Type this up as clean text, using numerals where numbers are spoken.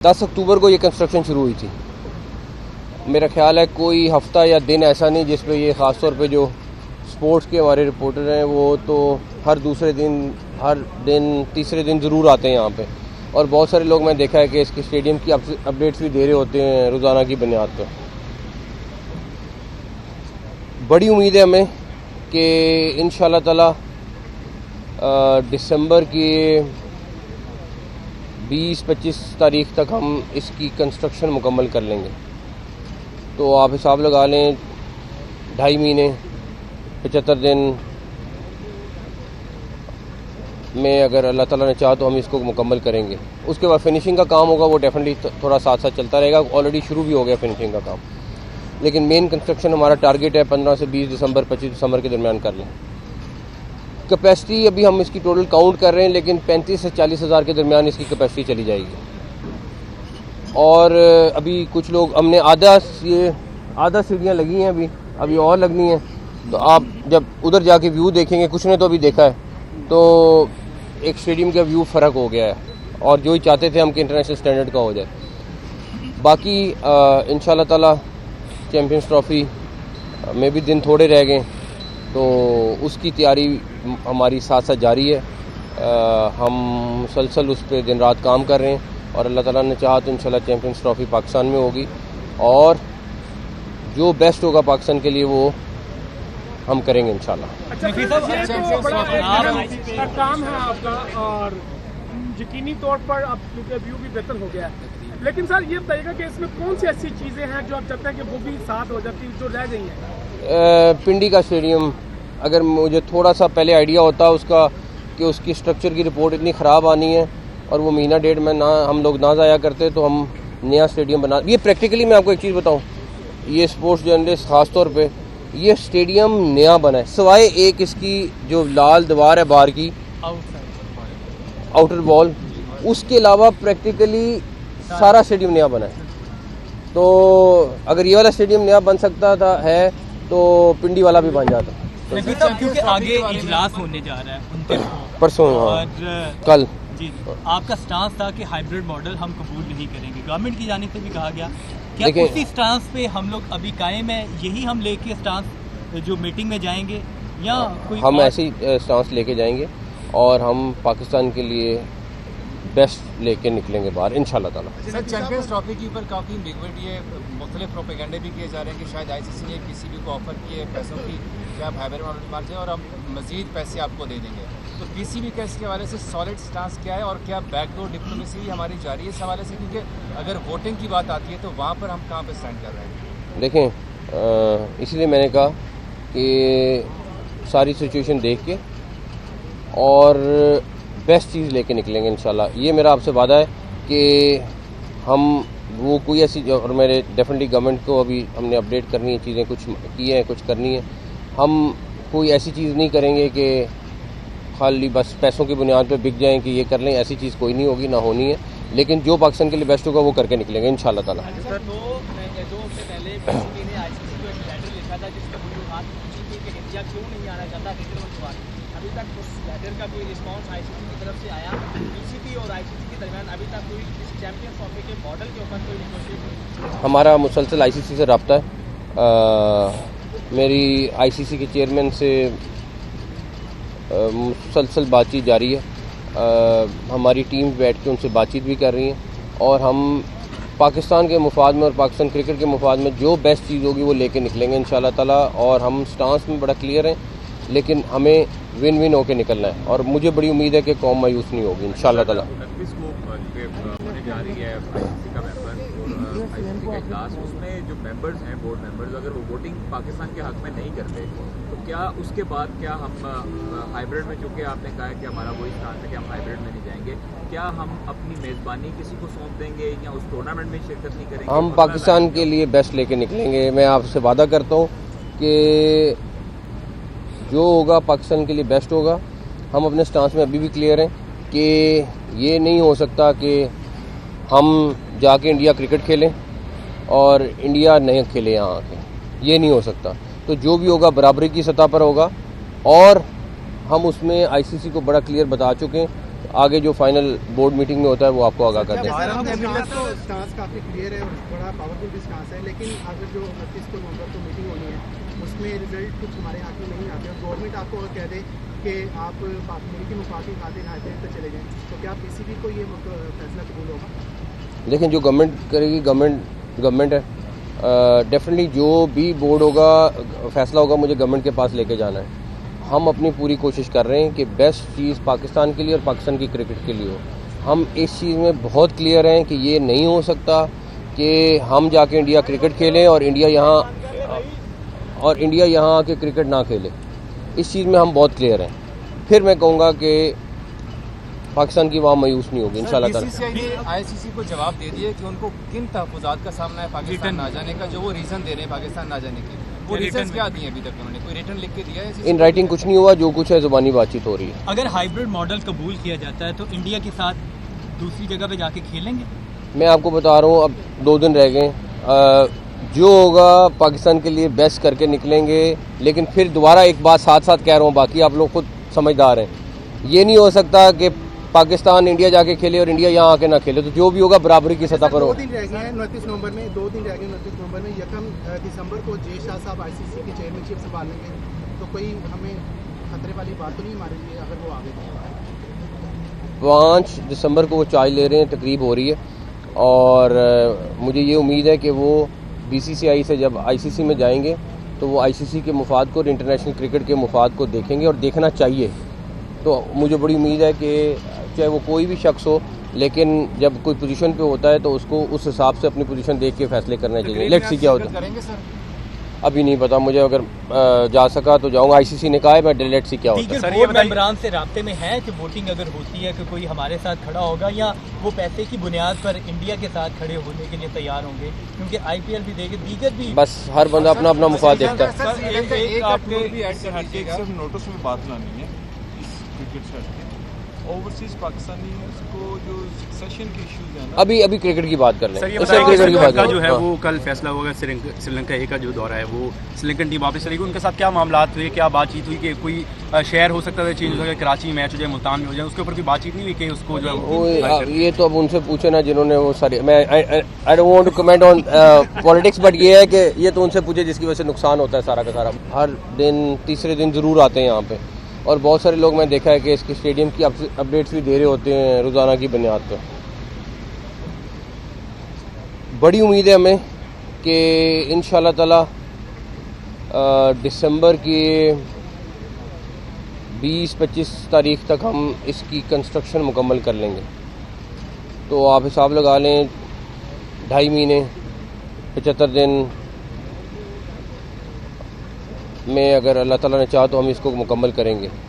10 अक्टूबर को ये कंस्ट्रक्शन शुरू हुई थी। मेरा ख्याल है कोई हफ़्ता या दिन ऐसा नहीं जिस पे ये ख़ास तौर पे जो स्पोर्ट्स के हमारे रिपोर्टर हैं वो तो हर दूसरे दिन, हर दिन, तीसरे दिन ज़रूर आते हैं यहाँ पे। और बहुत सारे लोग मैं देखा है कि इसके स्टेडियम की अपडेट्स भी दे रहे होते हैं रोज़ाना की बुनियाद पर। बड़ी उम्मीद है हमें कि इंशाल्लाह ताला दिसंबर की 20-25 तारीख तक हम इसकी कंस्ट्रक्शन मुकम्मल कर लेंगे। तो आप हिसाब लगा लें 2.5 महीने 75 दिन में अगर अल्लाह ताला ने चाहा तो हम इसको मुकम्मल करेंगे। उसके बाद फिनिशिंग का काम होगा, वो डेफिनेटली थोड़ा साथ साथ चलता रहेगा। ऑलरेडी शुरू भी हो गया फिनिशिंग का काम, लेकिन मेन कंस्ट्रक्शन हमारा टारगेट है 15 से 20 दिसंबर 25 दिसंबर के दरमियान कर लें। कैपेसिटी अभी हम इसकी टोटल काउंट कर रहे हैं, लेकिन 35 से 40 हज़ार के दरमियान इसकी कैपेसिटी चली जाएगी। और अभी कुछ लोग हमने आधा सीढ़ियाँ लगी हैं, अभी और लगनी हैं। तो आप जब उधर जाके व्यू देखेंगे, कुछ ने तो अभी देखा है, तो एक स्टेडियम का व्यू फ़र्क हो गया है। और जो ही चाहते थे हम कि इंटरनेशनल स्टैंडर्ड का हो जाए। बाकी इंशाल्लाह ताला चैम्पियंस ट्रॉफ़ी में भी दिन थोड़े रह गए, तो उसकी तैयारी हमारी साथ साथ जारी है। हम मुसलसल उस पर दिन रात काम कर रहे हैं और अल्लाह ताला ने चाहा तो इंशाल्लाह चैम्पियंस ट्रॉफ़ी पाकिस्तान में होगी और जो बेस्ट होगा पाकिस्तान के लिए वो हम करेंगे इंशाल्लाह। अच्छा, काम है आपका और यकीनी तौर पर अब व्यू भी बेहतर हो गया है, लेकिन सर ये बताइएगा कि इसमें कौन सी ऐसी चीज़ें हैं जो आप चाहते हैं कि वो भी साथ हो जाती जो रह गई हैं? पिंडी का स्टेडियम, अगर मुझे थोड़ा सा पहले आइडिया होता उसका कि उसकी स्ट्रक्चर की रिपोर्ट इतनी ख़राब आनी है और वो महीना डेढ़ में ना हम लोग ना ज़ाया करते तो हम नया स्टेडियम बना। ये प्रैक्टिकली मैं आपको एक चीज़ बताऊं, ये स्पोर्ट्स जर्नलिस्ट ख़ास तौर पे, ये स्टेडियम नया बना है सिवाय एक इसकी जो लाल दीवार है बाहर की आउटर वॉल, उसके अलावा प्रैक्टिकली सारा स्टेडियम नया बना है। तो अगर ये वाला स्टेडियम नया बन सकता था है तो पिंडी वाला भी बन जाता। क्योंकि आगे इजलास होने जा रहा है परसों और कल जी, आपका स्टांस था कि हाइब्रिड मॉडल हम कबूल नहीं करेंगे। गवर्नमेंट की जानिब से भी कहा गया, क्या उसी स्टांस पे हम लोग अभी कायम है? यही हम लेके स्टांस जो मीटिंग में जाएंगे या कोई हम ऐसी स्टांस लेके जाएंगे और हम पाकिस्तान के लिए बेस्ट लेके निकलेंगे बाहर इंशाल्लाह ताला। सर, चैंपियंस ट्रॉफी के ऊपर काफ़ी ये मुख्तलिफ प्रोपेगेंडे भी किए जा रहे हैं कि शायद आईसीसी ने पीसीबी को ऑफर किए पैसों की कि आप हाइब्रिड मॉडल मार जाए और हम मजीद पैसे आपको दे देंगे। तो पीसीबी का इसके हवाले से सॉलिड स्टांस क्या है और क्या बैकडोर डिप्लोमेसी हमारी जारी है इस हवाले से? क्योंकि अगर वोटिंग की बात आती है तो वहाँ पर हम कहाँ पर स्टैंड कर रहे हैं? देखें, इसलिए मैंने कहा कि सारी सिचुएशन देख के और बेस्ट चीज़ लेके निकलेंगे इंशाल्लाह। ये मेरा आपसे वादा है कि हम वो कोई ऐसी, और मेरे डेफिनेटली गवर्नमेंट को अभी हमने अपडेट करनी है, चीज़ें कुछ की हैं, कुछ करनी है। हम कोई ऐसी चीज़ नहीं करेंगे कि खाली बस पैसों की बुनियाद पे बिक जाएं कि ये कर लें, ऐसी चीज़ कोई नहीं होगी, ना होनी है। लेकिन जो पाकिस्तान के लिए बेस्ट होगा वो करके निकलेंगे इंशाल्लाह ताला। अभी तक उस लेटर का कोई रिस्पांस आईसीसी की तरफ से आया? पीसीबी और आईसीसी के दरमियान अभी तक कोई इस चैंपियंस ट्रॉफी के मॉडल के ऊपर कोई नेगोशिएशन? हमारा मुसलसल आईसीसी से रब्ता है। मेरी आईसीसी के चेयरमैन से मुसलसल बातचीत जारी है। हमारी टीम बैठ के उनसे बातचीत भी कर रही हैं और हम पाकिस्तान के मुफाद में और पाकिस्तान क्रिकेट के मुफाद में जो बेस्ट चीज़ होगी वो लेके निकलेंगे इंशाल्लाह ताला। और हम स्टांस में बड़ा क्लियर हैं, लेकिन हमें विन विन होके निकलना है और मुझे बड़ी उम्मीद है कि कौम मायूस नहीं होगी इंशाल्लाह ताला। उसमें जो मेंबर्स हैं, बोर्ड मेंबर्स, अगर वो वोटिंग पाकिस्तान के हक में नहीं करते तो क्या उसके बाद क्या हम हाइब्रिड में, चूँकि आपने कहा है कि हमारा वही स्थान है कि हम हाइब्रिड में नहीं जाएंगे, क्या हम अपनी मेज़बानी किसी को सौंप देंगे या उस टूर्नामेंट में शिरकत नहीं करेंगे? हम पाकिस्तान के लिए बेस्ट लेके निकलेंगे। मैं आपसे वादा करता हूँ कि जो होगा पाकिस्तान के लिए बेस्ट होगा। हम अपने स्टांस में अभी भी क्लियर हैं कि ये नहीं हो सकता कि हम जाके इंडिया क्रिकेट खेलें और इंडिया नहीं खेले यहाँ आके, ये नहीं हो सकता। तो जो भी होगा बराबरी की सतह पर होगा और हम उसमें आईसीसी को बड़ा क्लियर बता चुके हैं आगे जो फाइनल बोर्ड मीटिंग में होता है वो आपको आगाह कर देंगे। स्टांस काफ़ी क्लियर है और बड़ा पावरफुल भी स्टांस है, लेकिन अगर जो 29 नवंबर को मीटिंग होनी है उसमें रिजल्ट कुछ हमारे हाथ में नहीं आते और गवर्नमेंट आपको अगर कह दे कि आप मुल्की मुफाद की खातिर हाईकोर्ट तक चले जाएँ, तो क्या पीसीबी को ये फैसला कबूल होगा? लेकिन जो गवर्नमेंट करेगी, गवर्नमेंट है, डेफिनेटली जो भी बोर्ड होगा, फैसला होगा, मुझे गवर्नमेंट के पास लेके जाना है। हम अपनी पूरी कोशिश कर रहे हैं कि बेस्ट चीज़ पाकिस्तान के लिए और पाकिस्तान की क्रिकेट के लिए हो। हम इस चीज़ में बहुत क्लियर हैं कि ये नहीं हो सकता कि हम जाके इंडिया क्रिकेट खेलें और इंडिया यहाँ आके क्रिकेट ना खेले। इस चीज़ में हम बहुत क्लियर हैं। फिर मैं कहूँगा कि पाकिस्तान की आवाम मायूस नहीं होगी इंशाल्लाह ताला। बीसीसीआई ने आईसीसी को जवाब दे दिया कि उनको किन तहफ़्फ़ुज़ात का सामना है पाकिस्तान ना जाने का, जो वो रीज़न दे रहे हैं पाकिस्तान ना जाने के, वो रीज़न क्या दिए अभी तक उन्होंने? कोई रिटर्न लिख के दिया है? इन राइटिंग कुछ नहीं हुआ, जो कुछ है ज़ुबानी बातचीत हो रही है। अगर हाइब्रिड मॉडल कबूल किया जाता है तो इंडिया के साथ दूसरी जगह पे जाके खेलेंगे? मैं आपको बता रहा हूँ, अब 2 दिन रह गए, जो होगा पाकिस्तान के लिए बेस्ट करके निकलेंगे। लेकिन फिर दोबारा एक बात साथ साथ कह रहा हूँ, बाकी आप लोग खुद समझदार हैं, ये नहीं हो सकता कि पाकिस्तान इंडिया जाके खेले और इंडिया यहाँ आके ना खेले। तो जो भी होगा बराबरी की सतह पर हो। 2 दिन रह गए हैं 29 नवंबर में, 2 दिन रह गए 29 नवंबर में। 1 दिसंबर को जे शाह साहब आईसीसी की चेयरमैनशिप संभालेंगे, तो कोई हमें खतरे वाली बात तो नहीं हमारे लिए अगर वो आगे? 5 दिसंबर को वो चार्ज ले रहे हैं, तकरीब हो रही है, और मुझे ये उम्मीद है कि वो बीसीसीआई से जब आईसीसी में जाएंगे तो वो आईसीसी के मुफाद को और इंटरनेशनल क्रिकेट के मुफाद को देखेंगे और देखना चाहिए। तो मुझे बड़ी उम्मीद है कि चाहे वो कोई भी शख्स हो, लेकिन जब कोई पोजीशन पे होता है तो उसको उस हिसाब से अपनी पोजीशन देख के फैसले करने चाहिए। लेट्स सी क्या होता है, करेंगे सर? अभी नहीं पता मुझे। अगर जा सका तो जाऊंगा, आईसीसी ने कहा है, मैं लेट्स सी क्या होता है। दीगर बोर्ड मेंबरान से राब्ते में है कि वोटिंग अगर होती है कि कोई हमारे साथ खड़ा होगा, या वो पैसे की बुनियाद पर इंडिया के साथ खड़े होने के लिए तैयार होंगे? क्योंकि आईपीएल भी देखे, दीगर भी, बस हर बंदा अपना अपना मुफाद देखता है। एक आपने सिर्फ नोटिस में बात लानी है इस क्रिकेट से हटके। ओवरसीज पाकिस्तानी को जो सक्सेशन के इश्यूज हैं ना, अभी क्रिकेट की बात कर लें। सर, ये इससे क्रिकेट की बात जो है हाँ। वो कल फैसला होगा। श्रीलंका ए का जो दौरा है वो श्रीलंकन टीम वापस चलेगी, उनके साथ क्या मामला हुए, क्या बातचीत हुई कि कोई शहर हो सकता है चेंज हो जाए, कराची मैच हो जाए, मुल्तान में हो जाए, उसके ऊपर कोई बातचीत नहीं हुई कि उसको जो है ये तो अब उनसे पूछे ना जिन्होंने वो सारे, मैं I don't want to comment on politics, but ये है कि ये तो उनसे पूछे जिसकी वजह से नुकसान होता है सारा का सारा। हर दिन तीसरे दिन ज़रूर आते हैं यहाँ पे, और बहुत सारे लोग मैं देखा है कि इसके स्टेडियम की अपडेट्स भी दे रहे होते हैं रोज़ाना की बुनियाद पर। बड़ी उम्मीद है हमें कि इंशाल्लाह ताला दिसंबर की 20-25 तारीख तक हम इसकी कंस्ट्रक्शन मुकम्मल कर लेंगे। तो आप हिसाब लगा लें, 2.5 महीने 75 दिन में अगर अल्लाह ताला ने चाहा तो हम इसको मुकम्मल करेंगे।